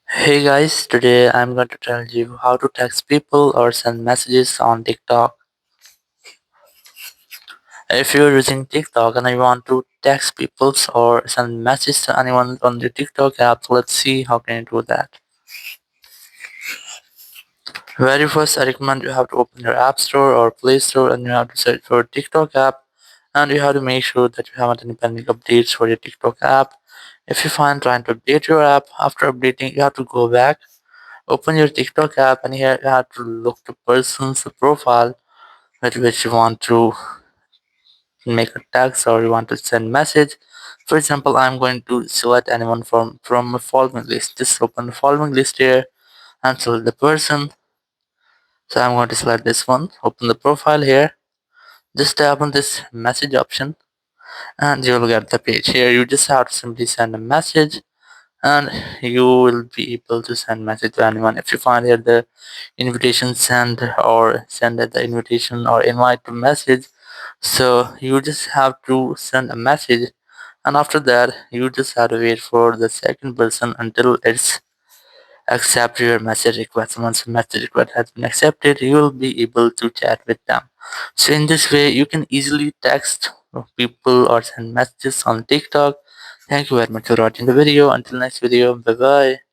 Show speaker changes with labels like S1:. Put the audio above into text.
S1: Hey guys, today I'm going to tell you how to text people or send messages on TikTok. If you're using TikTok and you want to text people or send messages to anyone on the TikTok app, let's see how can you do that. Very first, I recommend you have to open your App Store or Play Store and you have to search for TikTok app and you have to make sure that you haven't any pending updates for your TikTok app. If you find trying to update your app, after updating, you have to go back. Open your TikTok app and here you have to look the person's profile with which you want to make a text or you want to send message. For example, I'm going to select anyone from a following list. Just open the following list here and select the person. So I'm going to select this one. Open the profile here. Just tap on this message option and you will get the page. Here you just have to simply send a message and you will be able to send message to anyone. If you find here the invitation send or send the invitation or invite to message, so you just have to send a message and after that you just have to wait for the second person until it's accept your message request. Once the message request has been accepted, you will be able to chat with them. So in this way you can easily text people or send messages on TikTok. Thank you very much for watching the video. Until next video, bye bye.